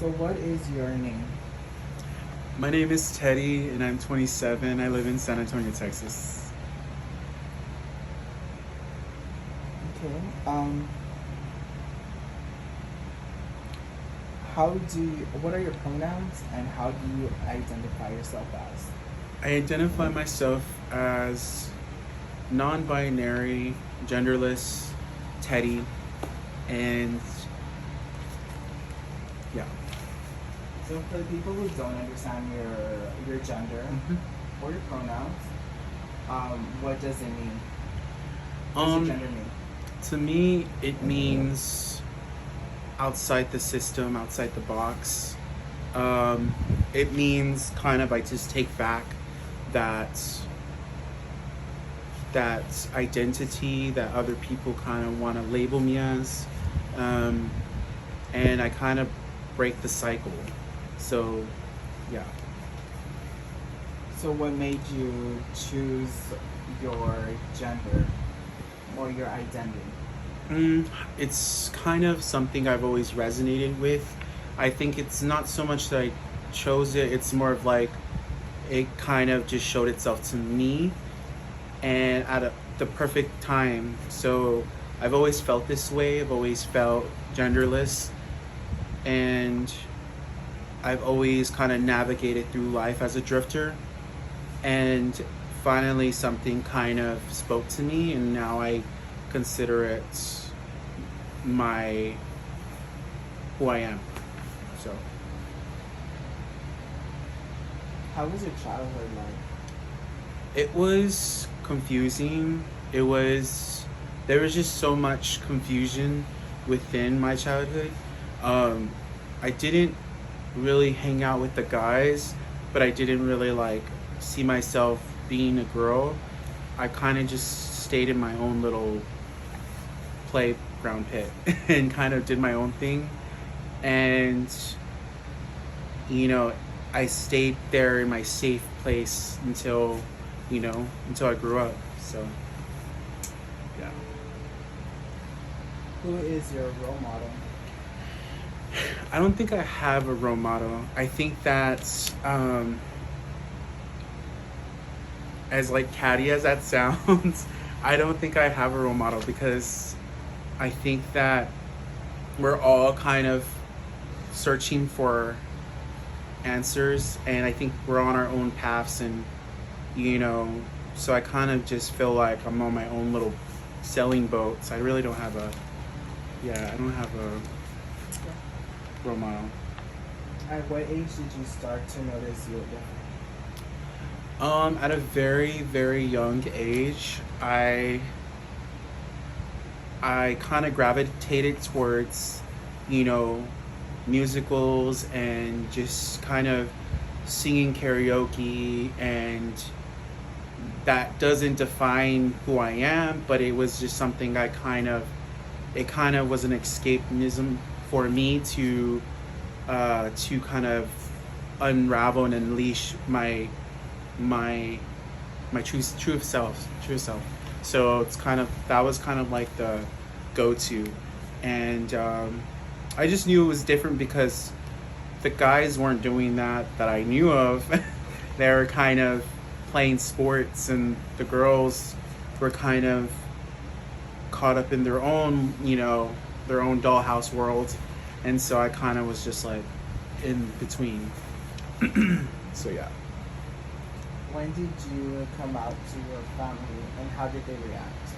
So, what is your name? My name is Teddy, and I'm 27. I live in San Antonio, Texas. Okay. How do you, what are your pronouns and how do you identify yourself as? I identify myself as non binary, genderless, Teddy, and yeah. So, for the people who don't understand your gender hmm or your pronouns, what does it mean? What does your Um, gender mean? to me, it means outside the system, outside the box. Um, it means kind of I just take back that that identity that other people kind of want to label me as, um, and I kind of break the cycle. So, yeah. So, what made you choose your gender or your identity? Mm, it's kind of something I've always resonated with. I think it's not so much that I chose it, it's more of like it kind of just showed itself to me and the perfect time. So I've always felt this way, I've always felt genderless, and I've always kind of navigated through life as a drifter. And finally, something kind of spoke to me, and now I consider it my who I am. So How was your childhood like? it was confusing. It was there was just so much confusion within my childhood. Um, I didn't really hang out with the guys, but I didn't really like see myself being a girl. I kind of just stayed in my own little playground pit and kind of did my own thing. And you know, I stayed there in my safe place until I grew up. So, yeah. Who is your role model? I don't think I have a role model. I think that, as like catty as that sounds, I don't think I have a role model because I think that we're all kind of searching for answers, and I think we're on our own paths, and you know, so I kind of just feel like I'm on my own little sailing boat. So I really don't have a, yeah, I don't have a role model. At what age did you start to notice you were different? At a very, very young age, I kind of gravitated towards, you know, musicals and just kind of singing karaoke, and that doesn't define who I am, but it was just something it kind of was an escapism for me to kind of unravel and unleash my my true self. So it's kind of that was kind of like the go to, and I just knew it was different because the guys weren't doing that I knew of. They were kind of playing sports, and the girls were kind of caught up in their own dollhouse world, and so I kind of was just like in between. So yeah. When did you come out to your family and how did they react?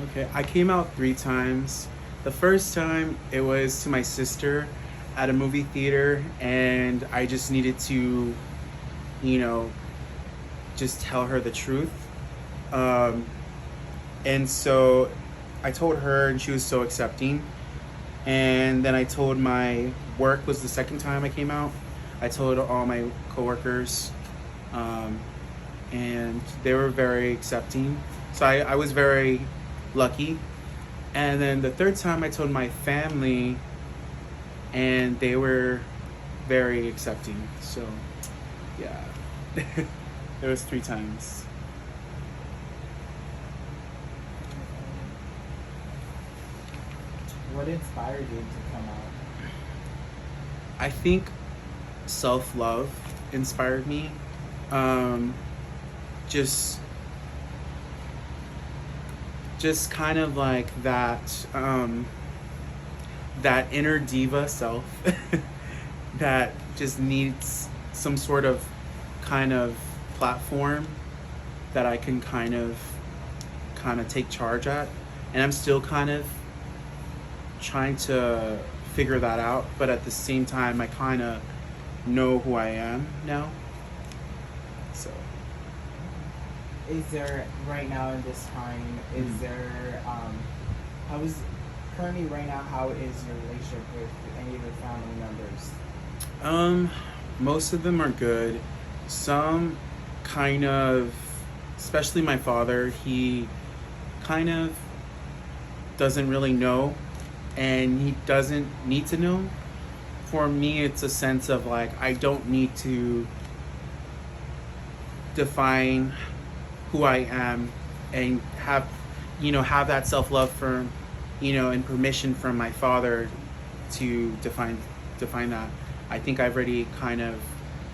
Okay, I came out 3 times. The first time it was to my sister at a movie theater, and I just needed to, you know, just tell her the truth. Um, and so I told her, and she was so accepting. And then I told my work was the second time I came out. I told all my coworkers, um, and they were very accepting. So I was very lucky. And then the third time I told my family, and they were very accepting. So yeah, there was 3 times. What inspired you to come out? I think self-love inspired me. Um, just just kind of like that inner diva self that just needs some sort of kind of platform that I can kind of take charge at. And I'm still kind of trying to figure that out, but at the same time I kind of know who I am now. So Is there right now in this time? Is there how is currently right now? How is your relationship with any of your family members? most of them are good. Some kind of, especially my father, he kind of doesn't really know, and he doesn't need to know. For me, it's a sense of like I don't need to define who I am and have that self-love for and permission from my father to define that. I think I've already kind of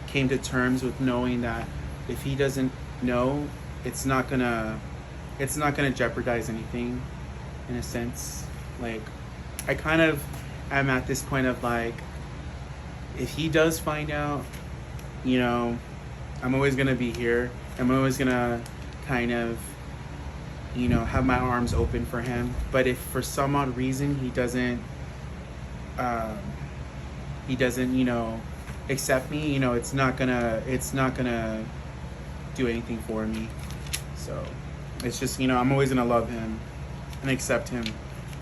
came to terms with knowing that if he doesn't know, it's not gonna jeopardize anything, in a sense. Like, I kind of am at this point of like, if he does find out, I'm always gonna be here. I'm always gonna kind of, have my arms open for him. But if for some odd reason he doesn't, accept me, it's not gonna do anything for me. So it's just, I'm always gonna love him and accept him.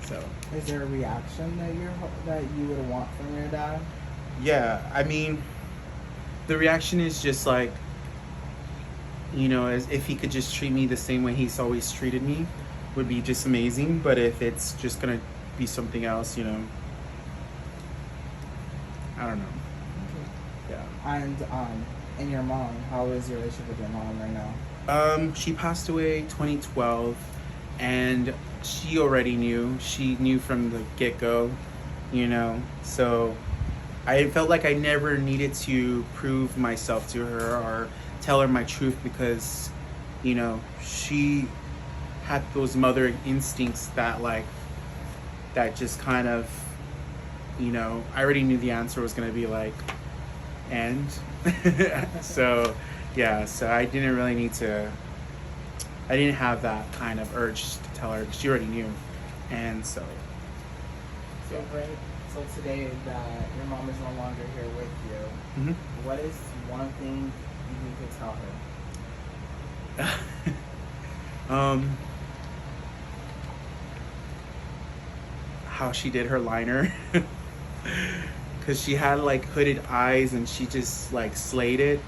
So Is there a reaction that you would want from your dad? yeah, I mean, the reaction is just like, as if he could just treat me the same way he's always treated me, would be just amazing. But if it's just gonna be something else, I don't know. Yeah. And your mom, how is your relationship with your mom right now? She passed away 2012, and she already knew. She knew from the get-go, So I felt like I never needed to prove myself to her or tell her my truth, because, she had those mother instincts that just kind of, I already knew the answer was going to be like, and so yeah, so I didn't really need to, I didn't have that kind of urge to tell her, because she already knew. And so So today that your mom is no longer here with you, mm-hmm. what is one thing you could tell her? How she did her liner, because she had like hooded eyes and she just like slayed it.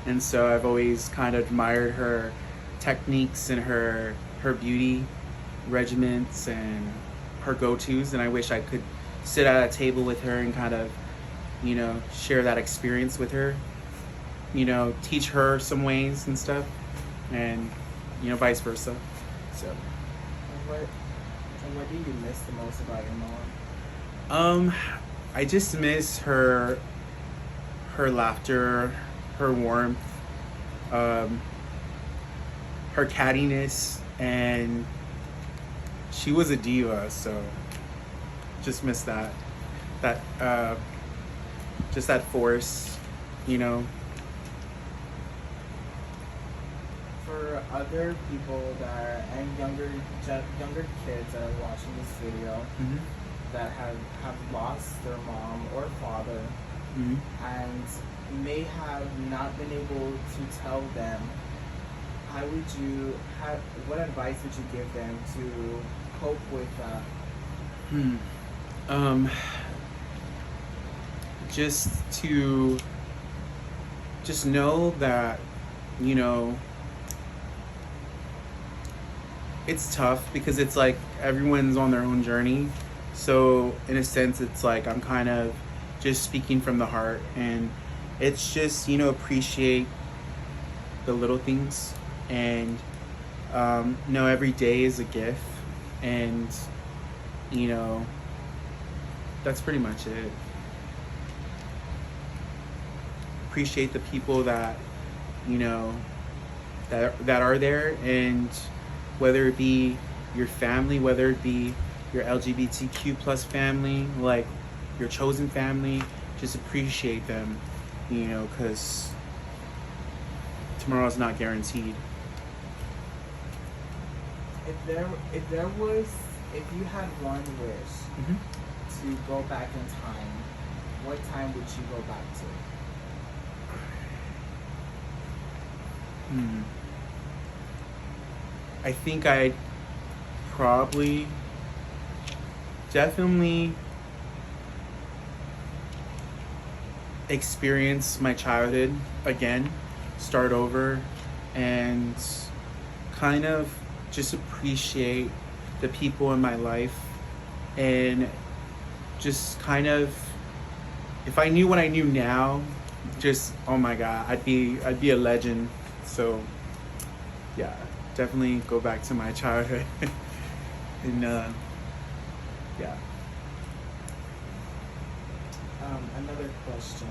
And so I've always kind of admired her techniques and her beauty regiments and her go-tos, and I wish I could sit at a table with her and kind of share that experience with her, teach her some ways and stuff, and vice versa. So what do you miss the most about your mom? I just miss her laughter, her warmth, her cattiness, and she was a diva, so just miss that just that force, For other people and younger kids that are watching this video, mm-hmm. that have lost their mom or father, Mm-hmm. and may have not been able to tell them, what advice would you give them to cope with that? Just know that it's tough, because it's like everyone's on their own journey. So in a sense, it's like I'm kind of just speaking from the heart, and it's just appreciate the little things, and know every day is a gift, and that's pretty much it. appreciate the people that, you know, that are there, and whether it be your family, whether it be your LGBTQ plus family, like your chosen family, just appreciate them, you know, because tomorrow's not guaranteed. If you had one wish to go back in time, what time would you go back to? I think I'd probably definitely experience my childhood again, start over, and kind of just appreciate the people in my life, and just kind of, if I knew what I knew now, just, oh my god, I'd be a legend. So yeah, definitely go back to my childhood. And yeah. Another question.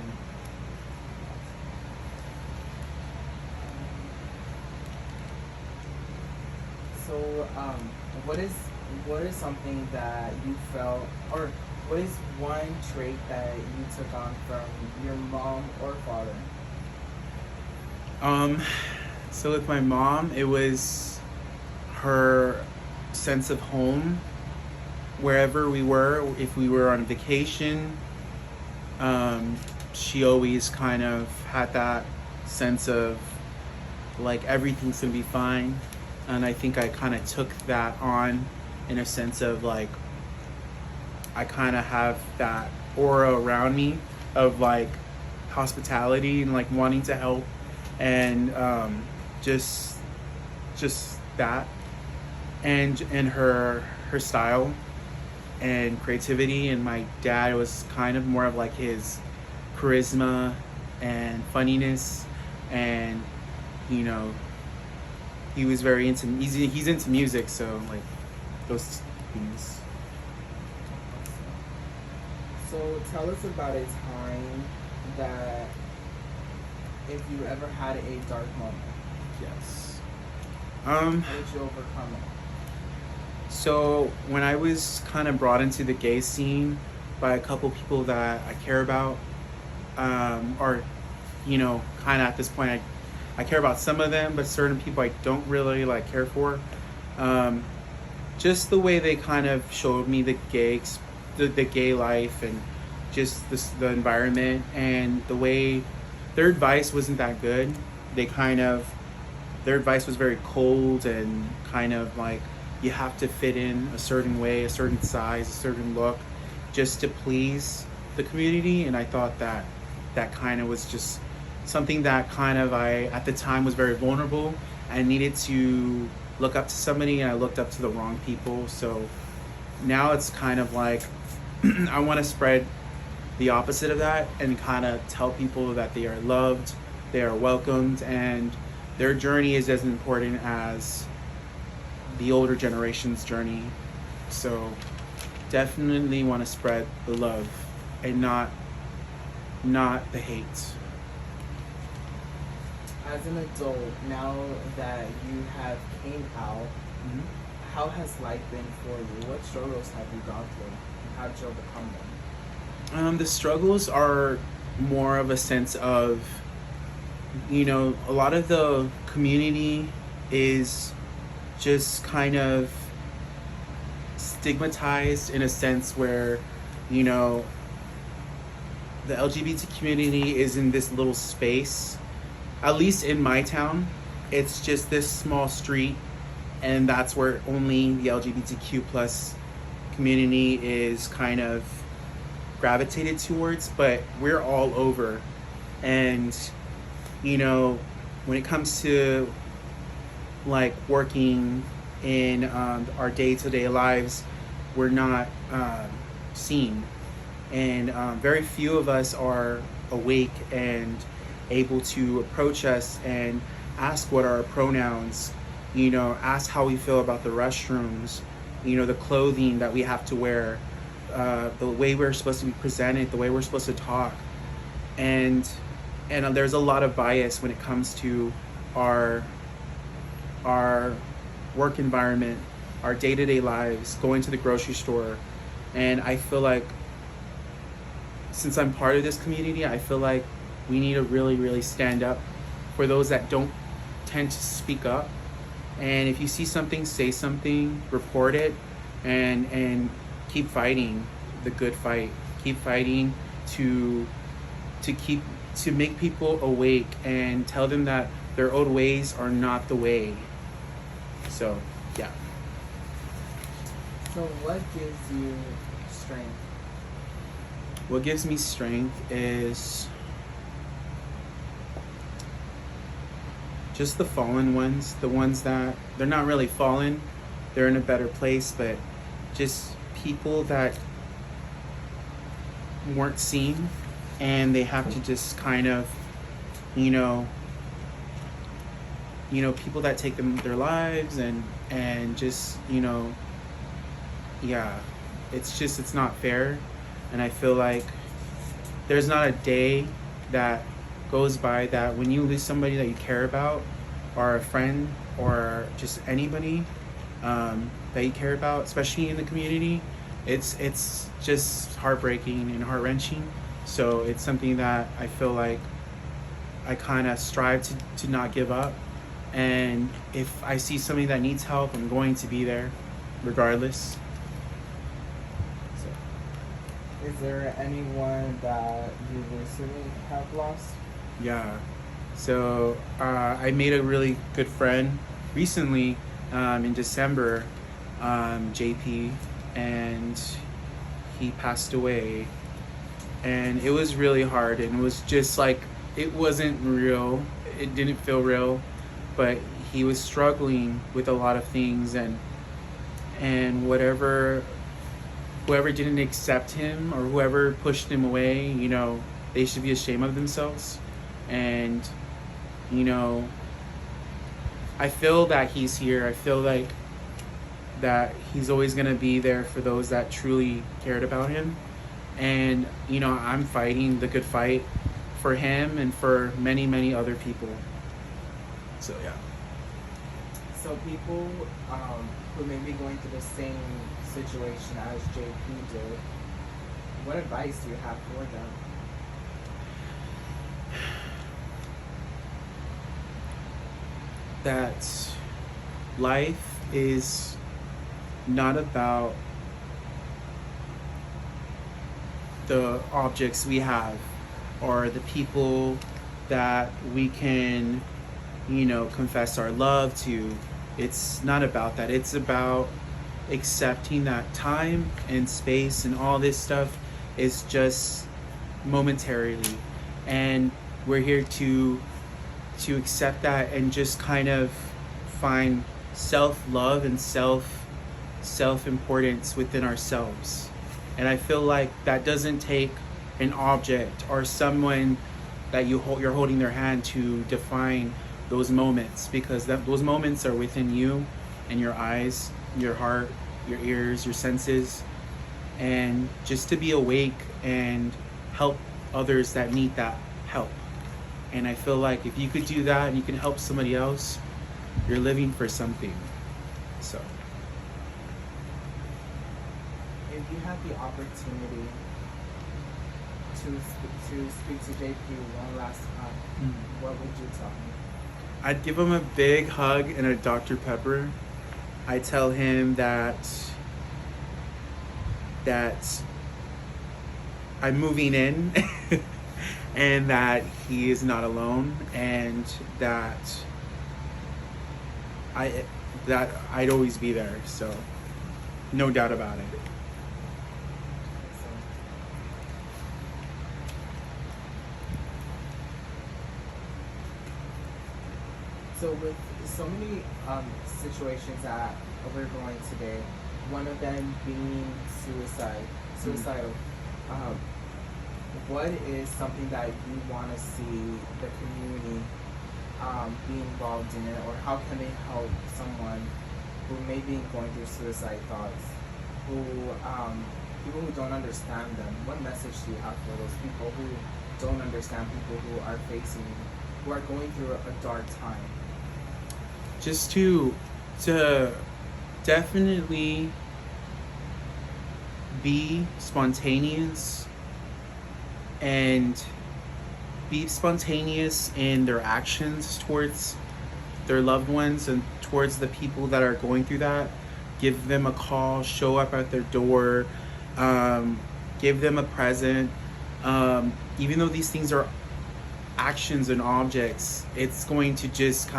So, what is something that you felt, or what is one trait that you took on from your mom or father? So with my mom, it was her sense of home wherever we were. If we were on vacation, she always kind of had that sense of like everything's gonna be fine. And I think I kind of took that on, in a sense of like, I kind of have that aura around me of like hospitality and like wanting to help, and just that, and her style and creativity. And my dad was kind of more of like his charisma and funniness, and you know, he was very into, he's into music, so like those things. So tell us about a time that, if you ever had a dark moment, Yes. how did you overcome it? So when I was kind of brought into the gay scene by a couple people that I care about, or you know, kind of at this point, I care about some of them, but certain people I don't really like care for. Just the way they kind of showed me the gay life, and just the environment, and the way their advice wasn't that good. Their advice was very cold, and kind of like, you have to fit in a certain way, a certain size, a certain look, just to please the community. And I thought that kind of was just something that kind of, I at the time was very vulnerable. I needed to look up to somebody, and I looked up to the wrong people. So now it's kind of like, I want to spread the opposite of that, and kind of tell people that they are loved, they are welcomed, and their journey is as important as the older generation's journey. So definitely want to spread the love, and not the hate. As an adult, now that you have came out, how has life been for you? What struggles have you gone through, and how did you overcome them? The struggles are more of a sense of, you know, a lot of the community is just kind of stigmatized, in a sense where, you know, the LGBT community is in this little space. At least in my town, it's just this small street, and that's where only the LGBTQ plus community is kind of gravitated towards. But we're all over, and you know, when it comes to like working in our day-to-day lives, we're not seen, and very few of us are awake and able to approach us and ask what are our pronouns, you know, ask how we feel about the restrooms, you know, the clothing that we have to wear, the way we're supposed to be presented, the way we're supposed to talk. And and there's a lot of bias when it comes to our our work environment, our day-to-day lives, going to the grocery store. And I feel like since I'm part of this community, I feel like we need to really, really stand up for those that don't tend to speak up. And if you see something, say something, report it, and keep fighting the good fight. Keep fighting to keep to make people awake and tell them that their old ways are not the way. So, yeah. So what gives you strength? What gives me strength is just the fallen ones, the ones that they're not really fallen, they're in a better place, but just people that weren't seen and they have to just kind of, you know, people that take their lives and just, yeah, it's not fair. And I feel like there's not a day that goes by that when you lose somebody that you care about, or a friend, or just anybody that you care about, especially in the community, it's just heartbreaking and heart-wrenching. So it's something that I feel like I kind of strive to not give up. And if I see somebody that needs help, I'm going to be there regardless. Is there anyone that you recently have lost? Yeah. So I made a really good friend recently in December, JP, and he passed away. And it was really hard, and it was just like, it wasn't real. It didn't feel real, but he was struggling with a lot of things, and whoever didn't accept him or whoever pushed him away, they should be ashamed of themselves. And I feel that he's here. I feel like that he's always going to be there for those that truly cared about him. And I'm fighting the good fight for him and for many, many other people. So yeah. So people who may be going through the same situation as JP did, what advice do you have for them? That life is not about the objects we have or the people that we can, confess our love to. It's not about that. It's about accepting that time and space and all this stuff is just momentarily, and we're here to accept that and just kind of find self-love and self-importance within ourselves. And I feel like that doesn't take an object or someone that you're holding their hand to define those moments, because those moments are within you and your eyes, your heart, your ears, your senses. And just to be awake and help others that need that help. And I feel like if you could do that and you can help somebody else, you're living for something. So If you had the opportunity to speak to JP one last time, what would you tell him? I'd give him a big hug and a Dr. Pepper. I tell him that I'm moving in and that he is not alone, and that I'd always be there. So no doubt about it. So with so many situations that we're going today, one of them being suicidal, what is something that you want to see the community be involved in it, or how can they help someone who may be going through suicide thoughts, who people who don't understand them? What message do you have for those people who don't understand people who are going through a dark time? Just to definitely be spontaneous and be spontaneous in their actions towards their loved ones and towards the people that are going through that. Give them a call, show up at their door, give them a present. Even though these things are actions and objects, it's going to just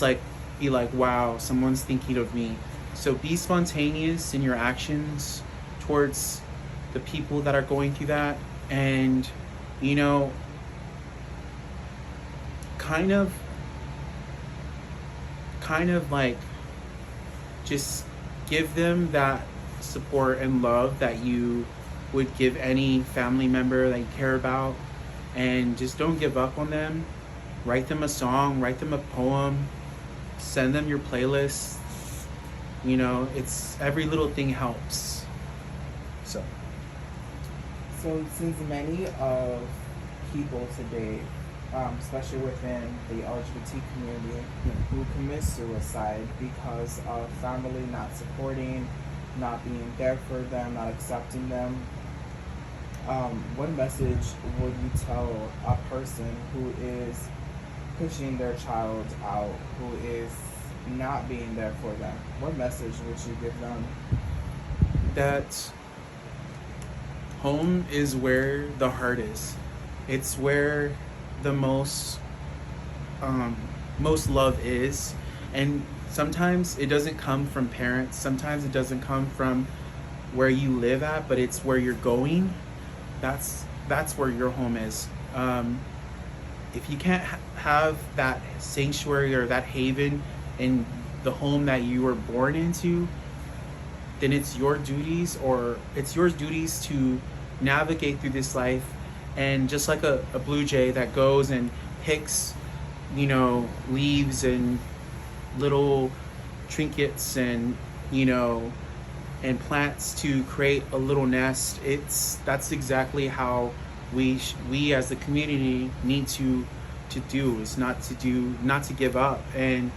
like be like, wow, someone's thinking of me. So be spontaneous in your actions towards the people that are going through that, and you know, kind of like just give them that support and love that you would give any family member that you care about, and just don't give up on them. Write them a song, write them a poem, send them your playlist. You know, it's every little thing helps. So Since many of people today, especially within the LGBT community, who commit suicide because of family not supporting, not being there for them, not accepting them, what message would you tell a person who is pushing their child out, who is not being there for them? What message would you give them? that home is where the heart is. It's where the most love is, and sometimes it doesn't come from parents. Sometimes it doesn't come from where you live at, but it's where you're going. That's where your home is. If you can't have that sanctuary or that haven in the home that you were born into, then it's your duties to navigate through this life. And just like a blue jay that goes and picks, you know, leaves and little trinkets and, you know, and plants to create a little nest, that's exactly how we as the community need to do, is not to give up. And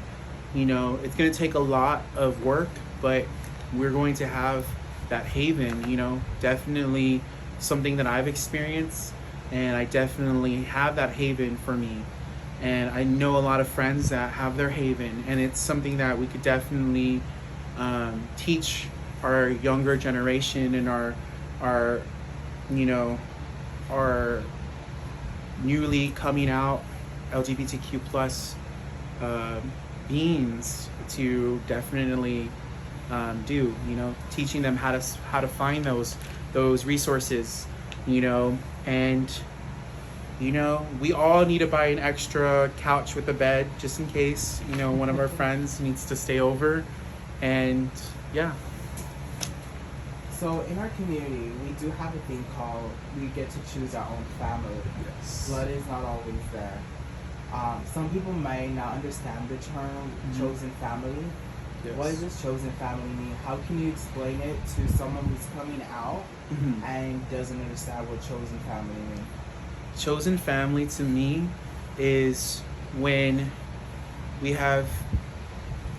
you know, it's going to take a lot of work, but we're going to have that haven. You know, definitely something that I've experienced, and I definitely have that haven for me. And I know a lot of friends that have their haven, and it's something that we could definitely teach our younger generation and our you know, our newly coming out LGBTQ plus beings to definitely do. You know, teaching them how to find those resources. You know, and you know, we all need to buy an extra couch with a bed just in case, you know, one of our friends needs to stay over. And yeah. So in our community, we do have a thing called we get to choose our own family. Yes. Blood is not always there. Some people may not understand the term chosen family. Yes. What does this chosen family mean? How can you explain it to someone who's coming out and doesn't understand what chosen family means? Chosen family to me is when we have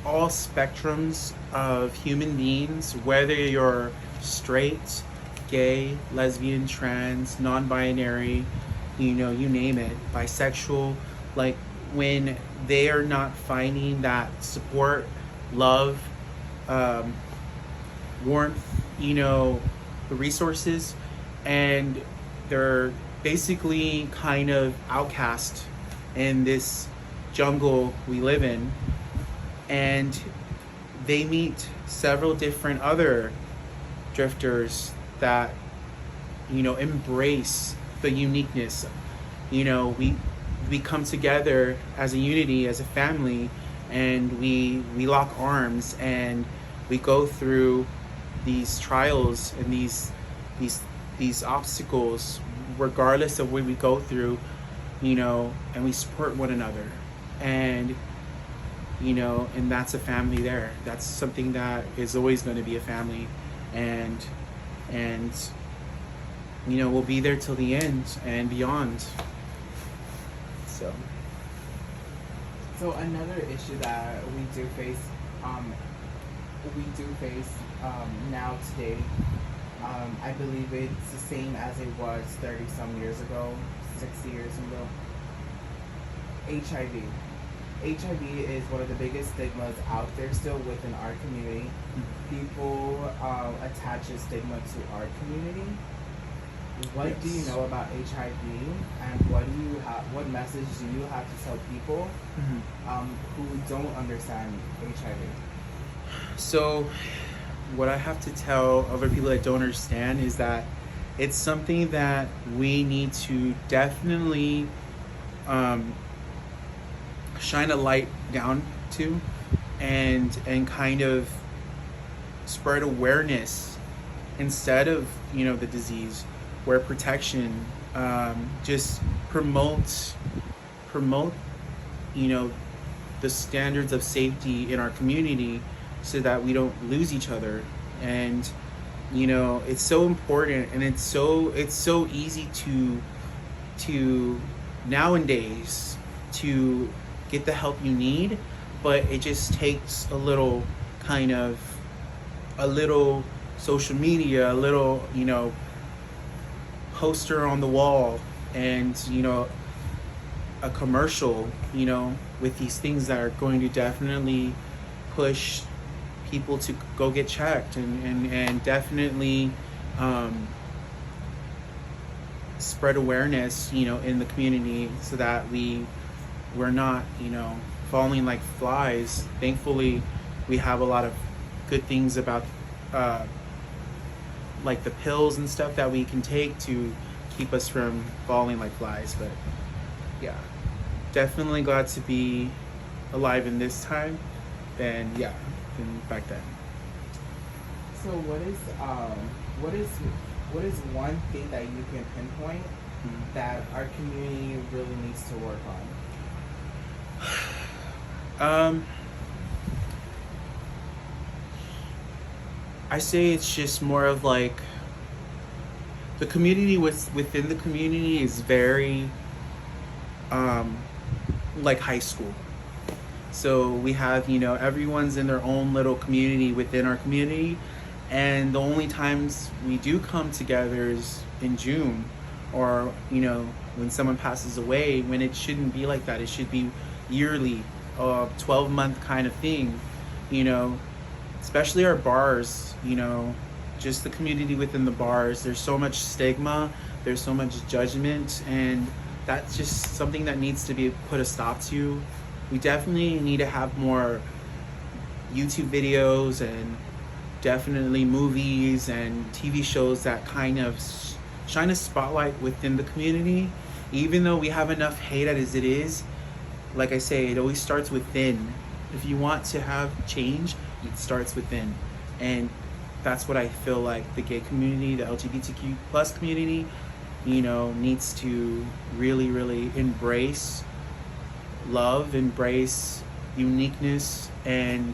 all spectrums of human beings, whether you're straight, gay, lesbian, trans, non-binary, you know, you name it, bisexual, like when they are not finding that support, love, warmth, you know, the resources, and they're basically kind of outcast in this jungle we live in, and they meet several different other drifters that, you know, embrace the uniqueness. You know, we come together as a unity, as a family, and we lock arms and we go through these trials and these obstacles regardless of what we go through, you know, and we support one another. And you know, and that's a family there. That's something that is always going to be a family. And we'll be there till the end and beyond. So. So another issue that we do face, um, now today, I believe it's the same as it was 30 some years ago, 60 years ago. HIV. HIV is one of the biggest stigmas out there still within our community. People attach a stigma to our community. What do you know about HIV, and what message do you have to tell people who don't understand HIV? So, what I have to tell other people that don't understand is that it's something that we need to definitely shine a light down to, and kind of spread awareness instead of the disease, where protection just promote the standards of safety in our community, so that we don't lose each other. And it's so important, and it's so easy to nowadays to get the help you need, but it just takes a little social media, a little poster on the wall, and a commercial with these things that are going to definitely push people to go get checked, and definitely spread awareness in the community, so that we're not falling like flies. Thankfully, we have a lot of good things about like the pills and stuff that we can take to keep us from falling like flies. But yeah, definitely glad to be alive in this time than back then. So what is one thing that you can pinpoint that our community really needs to work on? I say it's just more of like the community within the community is very like high school. So we have everyone's in their own little community within our community, and the only times we do come together is in June, or when someone passes away, when it shouldn't be like that. It should be yearly, 12-month kind of thing, especially our bars, just the community within the bars. There's so much stigma, there's so much judgment, and that's just something that needs to be put a stop to. We definitely need to have more YouTube videos, and definitely movies and TV shows that kind of shine a spotlight within the community. Even though we have enough hate as it is, like I say, it always starts within. If you want to have change, it starts within. And that's what I feel like the gay community, the LGBTQ plus community, needs to really, really embrace love, embrace uniqueness, and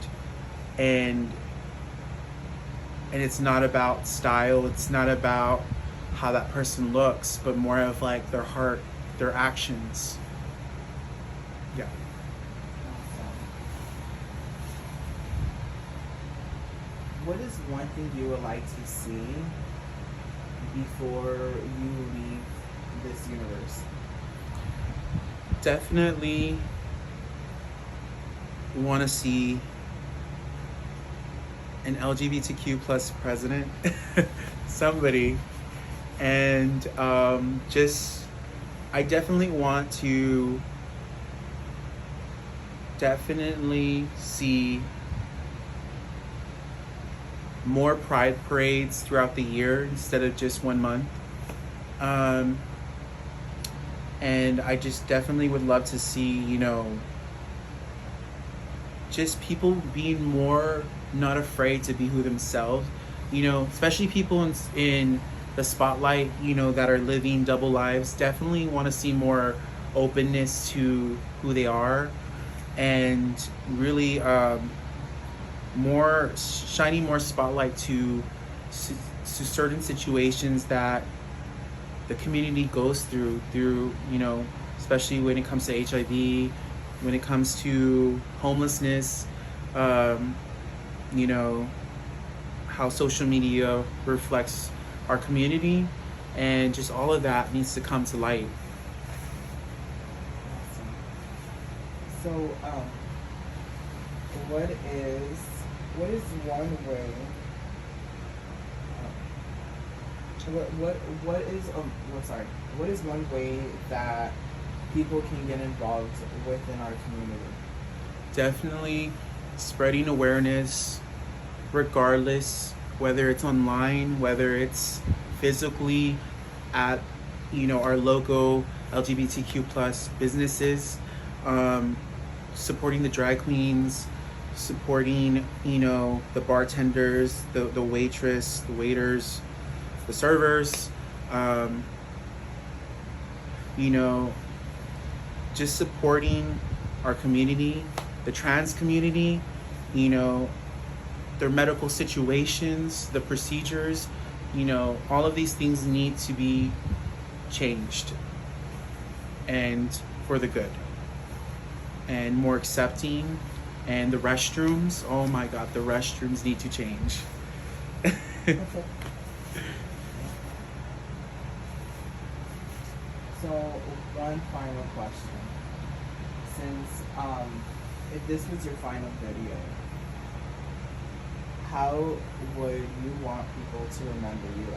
it's not about style, it's not about how that person looks, but more of like their heart, their actions. Yeah. What is one thing you would like to see before you leave this universe? Definitely want to see an LGBTQ plus president, somebody, and I definitely want to see more pride parades throughout the year instead of just 1 month. And I just definitely would love to see, just people being more not afraid to be who themselves, especially people in the spotlight, that are living double lives. Definitely want to see more openness to who they are, and really shining more spotlight to certain situations that the community goes through, especially when it comes to HIV, when it comes to homelessness, um, you know, how social media reflects our community, and just all of that needs to come to light. Awesome. So, what is one way? What is sorry. What is one way that people can get involved within our community? Definitely spreading awareness, regardless whether it's online, whether it's physically at our local LGBTQ plus businesses, supporting the drag queens, supporting the bartenders, the waitress, the waiters, the servers, just supporting our community, the trans community, their medical situations, the procedures, all of these things need to be changed and for the good and more accepting. And the restrooms, oh my God, the restrooms need to change. Okay. So one final question. Since if this was your final video, how would you want people to remember you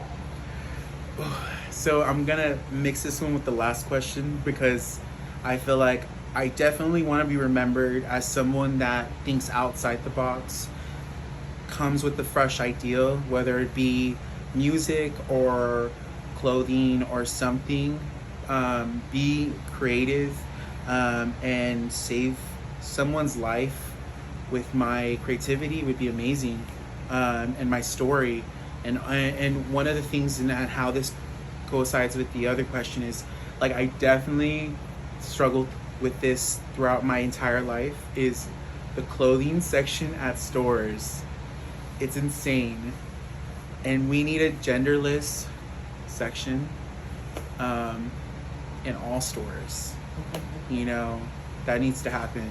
as? So I'm gonna mix this one with the last question, because I feel like I definitely want to be remembered as someone that thinks outside the box, comes with a fresh idea, whether it be music or clothing or something. Be creative, and save someone's life with my creativity would be amazing, and my story. And one of the things in that, how this coincides with the other question, is like I definitely struggled with this throughout my entire life, is the clothing section at stores. It's insane, and we need a genderless section in all stores. That needs to happen.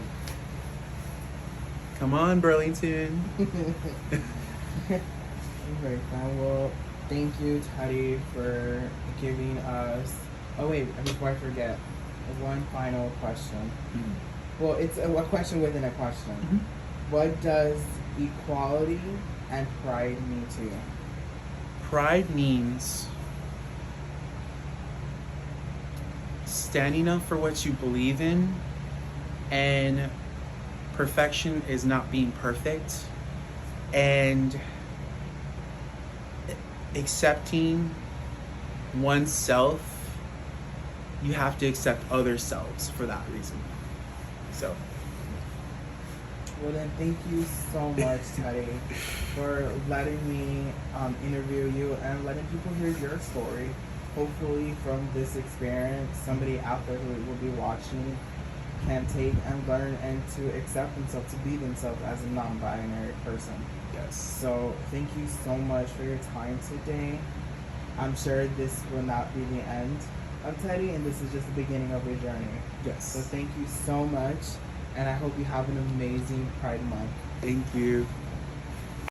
Come on, Burlington. Very fine. Well, thank you, Teddy, for giving us. Oh wait, before I forget, one final question. Mm-hmm. Well, it's a question within a question. Mm-hmm. What does equality and pride mean to you? Pride means standing up for what you believe in, and perfection is not being perfect, and accepting oneself. You have to accept other selves for that reason. So Well then, thank you so much, Teddy, for letting me interview you and letting people hear your story. Hopefully from this experience, somebody out there who will be watching can take and learn and to accept themselves, to be themselves as a non-binary person. yes. So thank you so much for your time today. I'm sure this will not be the end of Teddy, and this is just the beginning of your journey. Yes. So thank you so much, and I hope you have an amazing Pride Month. Thank you.